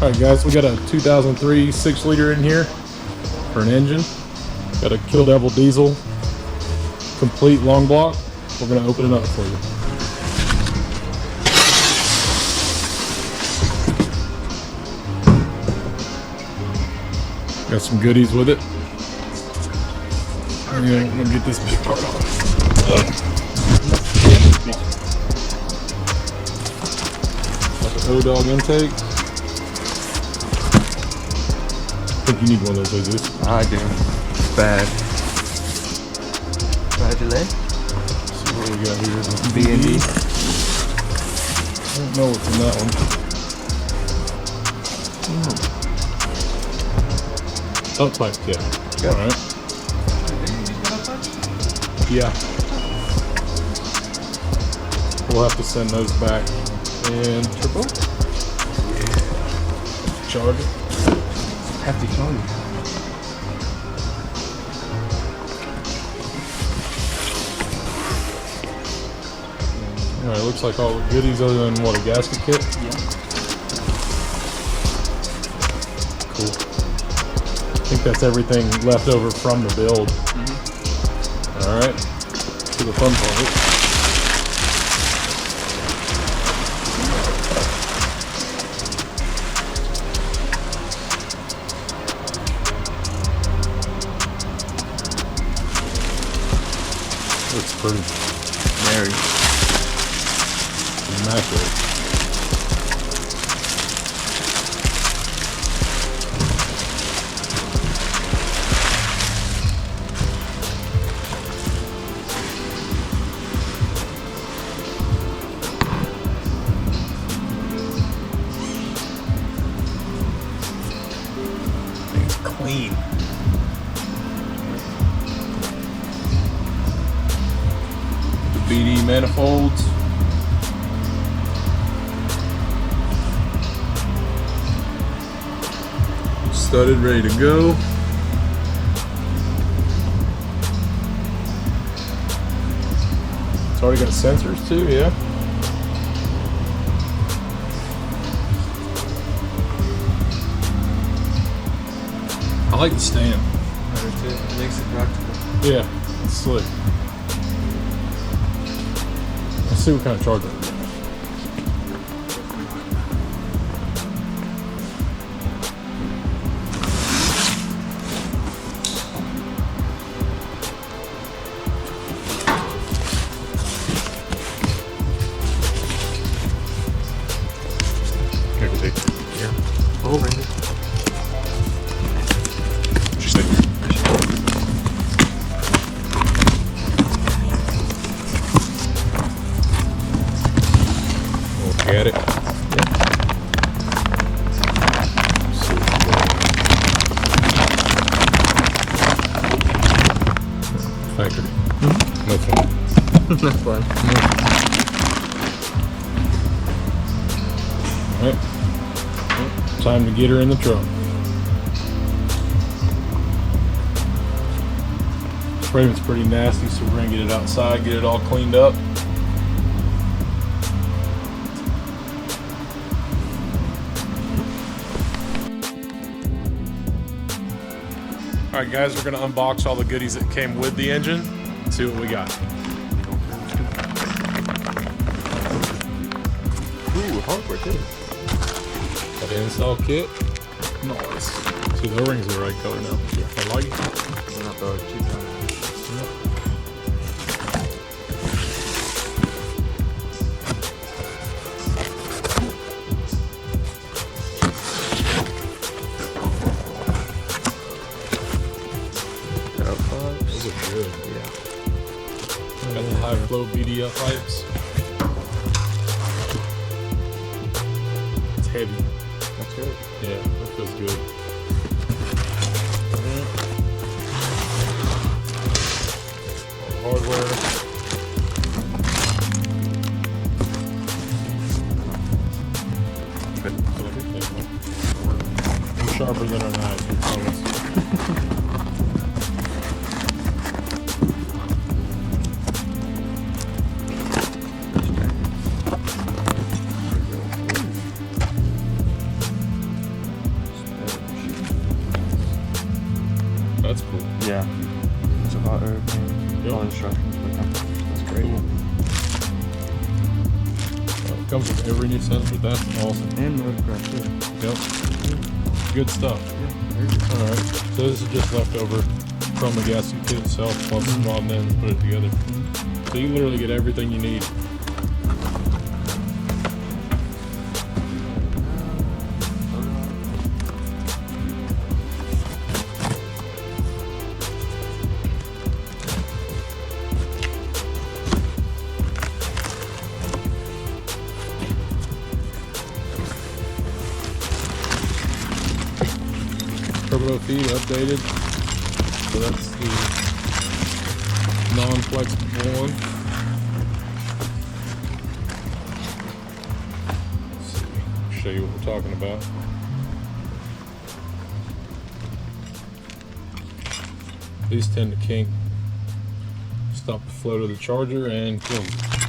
Alright guys, we got a 2003 6-liter in here for an engine. Got a Kill Devil diesel, complete long block. We're going to open it up for you. Got some goodies with it. I'm going to get this big part off. Got the O-Dog intake. I think you need one of those, Jesus. I do. Bad. Bad delay. Let's see what we got here. B&D. I don't know what's in that one. Uppipe kit. Yep. Alright. Yeah. We'll have to send those back. And triple? Yeah. Charger. Hefty charger. Alright, looks like all the goodies other than what, a gasket kit? Yeah. Cool. I think that's everything left over from the build. Alright. To the fun part. Looks pretty. Very. Immaculate. It's clean. The BD manifolds. Studded, ready to go. It's already got sensors too, yeah. I like the stand. It makes it practical. Yeah, it's slick. Let's see what kind of charger it is. Yeah. Oh, bring it. What'd you say? Look at it. Factory. No fun. That's fun. Alright. Time to get her in the truck. Spraymint's pretty nasty, so we're gonna get it outside, get it all cleaned up. Alright guys, we're gonna unbox all the goodies that came with the engine and see what we got. Ooh, hardware too. Got the install kit. Nice. See, the O-rings are the right color now. Yeah. I like it. We're not the cheap one. Those are good. Yeah. Got the high flow BDF pipes. It's heavy. That's good. Yeah, that feels good. All hardware. We're sharper than our knives, we promise. That's great. It comes with every new sensor. That's awesome. And motocross too. Yep. Good stuff. Yeah, very good. Alright, so this is just leftover from the gasket kit itself, plus the mod and then put it together. So you literally get everything you need. Turbo feed updated, so that's the non-flexible one. Let's see, show you what we're talking about. These tend to kink, stop the flow to the charger and kill them.